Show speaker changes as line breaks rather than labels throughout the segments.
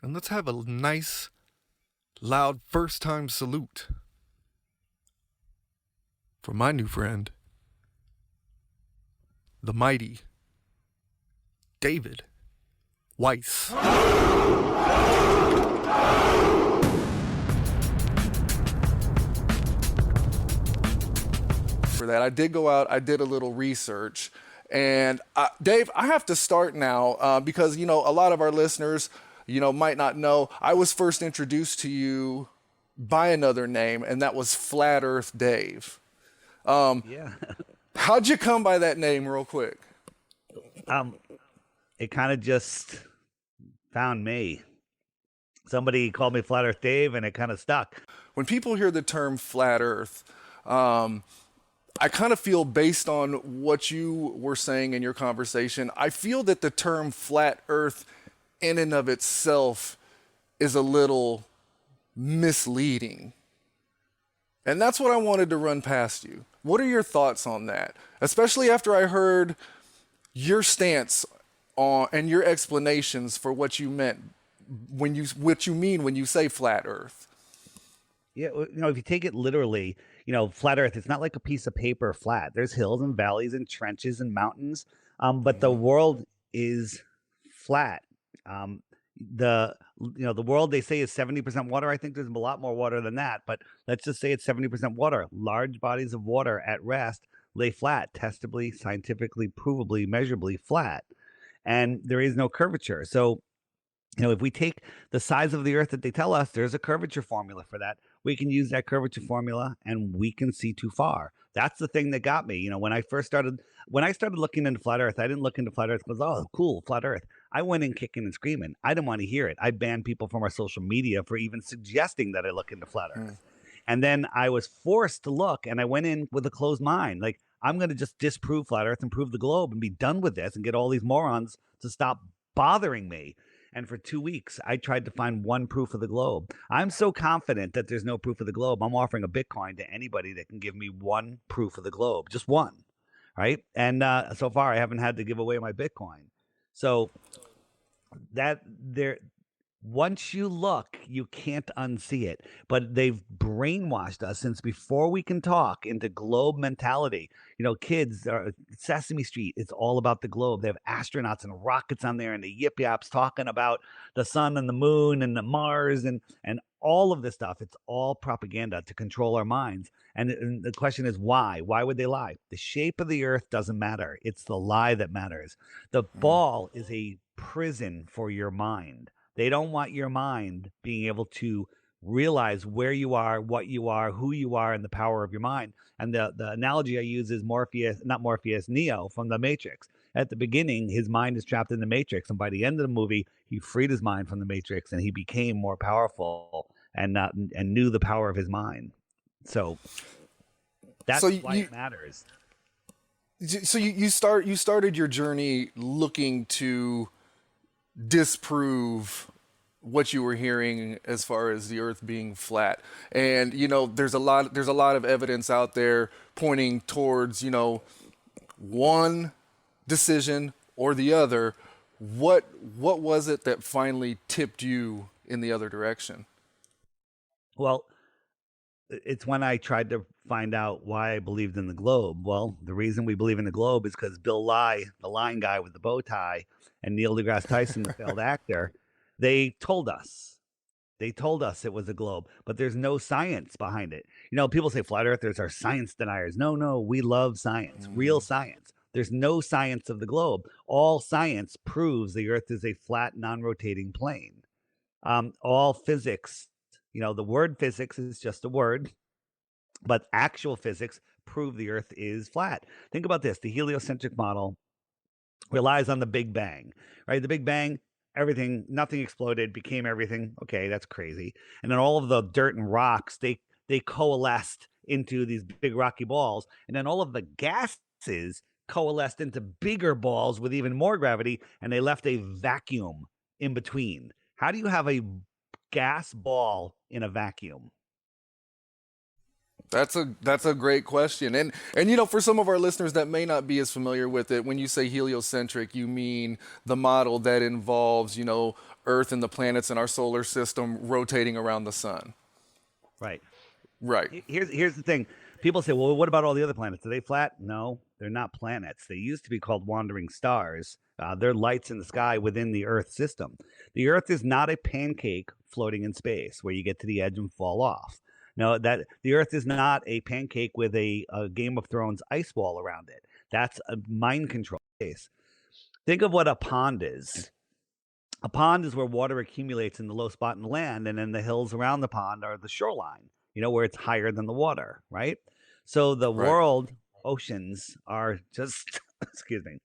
And let's have a nice, loud first time salute for my new friend, the mighty David Weiss. For that, I did go out, I did a little research. And Dave, I have to start now because, a lot of our listeners, might not know. I was first introduced to you by another name, and that was Flat Earth Dave.
Yeah.
How'd you come by that name real quick?
It kind of just found me. Somebody called me Flat Earth Dave, and it kind of stuck.
When people hear the term Flat Earth, I kind of feel, based on what you were saying in your conversation, I feel that the term Flat Earth in and of itself is a little misleading. And that's what I wanted to run past you. What are your thoughts on that? Especially after I heard your stance on and your explanations for what you meant what you mean when you say flat Earth.
Yeah, if you take it literally, flat Earth, it's not like a piece of paper flat. There's hills and valleys and trenches and mountains, but the world is flat. The world, they say, is 70% water. I think there's a lot more water than that, but let's just say it's 70% water. Large bodies of water at rest lay flat, testably, scientifically, provably, measurably flat, and there is no curvature. So if we take the size of the earth that they tell us, there's a curvature formula for that. We can use that curvature formula and we can see too far. That's the thing that got me. When I started looking into flat earth, I didn't look into flat earth because, oh, cool, flat earth. I went in kicking and screaming. I didn't want to hear it. I banned people from our social media for even suggesting that I look into flat earth. And then I was forced to look, and I went in with a closed mind. Like, I'm going to just disprove flat earth and prove the globe and be done with this and get all these morons to stop bothering me. And for 2 weeks, I tried to find one proof of the globe. I'm so confident that there's no proof of the globe. I'm offering a Bitcoin to anybody that can give me one proof of the globe, just one, right? And so far, I haven't had to give away my Bitcoin. So once you look, you can't unsee it. But they've brainwashed us since before we can talk into globe mentality. Kids are Sesame Street. It's all about the globe. They have astronauts and rockets on there, and the yip yaps talking about the sun and the moon and the Mars and all of this stuff. It's all propaganda to control our minds. And the question is why? Why would they lie? The shape of the earth doesn't matter. It's the lie that matters. The ball is a prison for your mind. They don't want your mind being able to realize where you are, what you are, who you are, and the power of your mind. And the analogy I use is Neo from The Matrix. At the beginning, his mind is trapped in the Matrix, and by the end of the movie, he freed his mind from the Matrix, and he became more powerful and knew the power of his mind. So that's why it matters.
So you started your journey looking to disprove what you were hearing as far as the earth being flat. And there's a lot of evidence out there pointing towards one decision or the other. What was it that finally tipped you in the other direction?
Well, it's when I tried to find out why I believed in the globe. Well, the reason we believe in the globe is because Bill Nye, the line guy with the bow tie, and Neil deGrasse Tyson, the failed actor, they told us it was a globe, but there's no science behind it. People say flat earthers are science deniers. No, we love science, real science. There's no science of the globe. All science proves the earth is a flat, non-rotating plane. All physics, the word physics is just a word, but actual physics prove the earth is flat. Think about this. The heliocentric model relies on the Big Bang, right? The Big Bang, nothing exploded, became everything. Okay, that's crazy. And then all of the dirt and rocks, they coalesced into these big rocky balls. And then all of the gases coalesced into bigger balls with even more gravity, and they left a vacuum in between. How do you have a gas ball in a vacuum?
That's a great question. And you know, for some of our listeners that may not be as familiar with it, when you say heliocentric, you mean the model that involves, you know, Earth and the planets in our solar system rotating around the sun.
Right.
Right.
Here's the thing. People say, well, what about all the other planets? Are they flat? No, they're not planets. They used to be called wandering stars. They're lights in the sky within the Earth system. The Earth is not a pancake floating in space where you get to the edge and fall off. No, that the Earth is not a pancake with a Game of Thrones ice wall around it. That's a mind control case. Think of what a pond is. A pond is where water accumulates in the low spot in the land, and then the hills around the pond are the shoreline, where it's higher than the water, right? So the
Right.
world oceans are just, excuse me,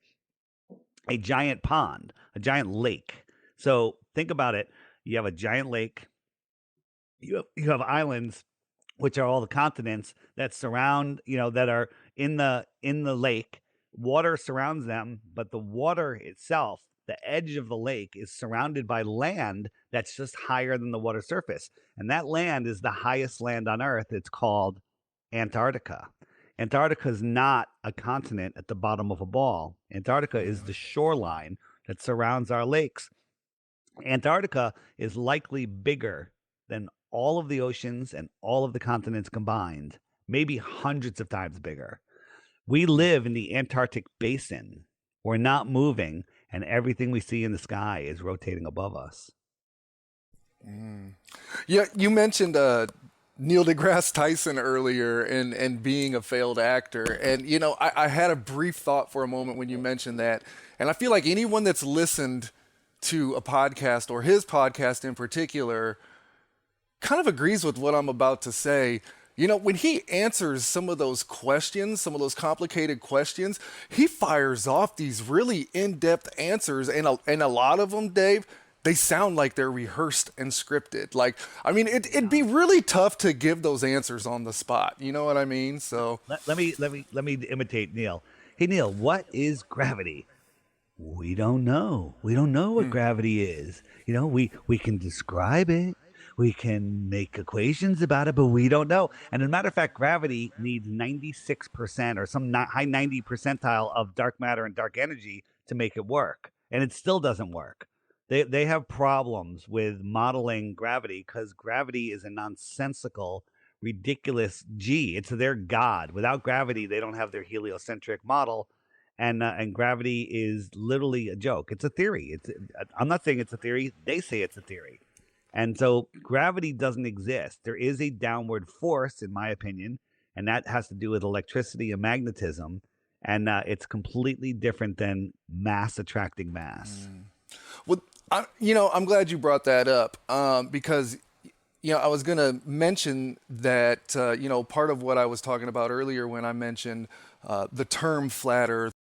a giant pond, a giant lake. So think about it. You have a giant lake, you have islands, which are all the continents that surround, that are in the lake. Water surrounds them, but the water itself, the edge of the lake, is surrounded by land that's just higher than the water surface. And that land is the highest land on Earth. It's called Antarctica. Antarctica is not a continent at the bottom of a ball. Antarctica is the shoreline that surrounds our lakes. Antarctica is likely bigger than all of the oceans and all of the continents combined, maybe hundreds of times bigger. We live in the Antarctic basin. We're not moving, and everything we see in the sky is rotating above us.
Yeah, you mentioned Neil deGrasse Tyson earlier and being a failed actor. And, you know, I had a brief thought for a moment when you mentioned that. And I feel like anyone that's listened to a podcast or his podcast in particular kind of agrees with what I'm about to say. You know, when he answers some of those questions, some of those complicated questions, he fires off these really in-depth answers, and a lot of them, Dave, they sound like they're rehearsed and scripted. Like, I mean, it'd be really tough to give those answers on the spot. You know what I mean? So,
Let me imitate Neil. Hey Neil, what is gravity? We don't know. We don't know what gravity is. We can describe it. We can make equations about it, but we don't know. And as a matter of fact, gravity needs 96% or some high 90 percentile of dark matter and dark energy to make it work. And it still doesn't work. They have problems with modeling gravity because gravity is a nonsensical, ridiculous G. It's their god. Without gravity, they don't have their heliocentric model, and gravity is literally a joke. It's a theory. I'm not saying it's a theory. They say it's a theory. And so gravity doesn't exist. There is a downward force, in my opinion, and that has to do with electricity and magnetism. And it's completely different than mass attracting mass.
well, I'm glad you brought that up because, I was going to mention that, part of what I was talking about earlier when I mentioned the term flat Earth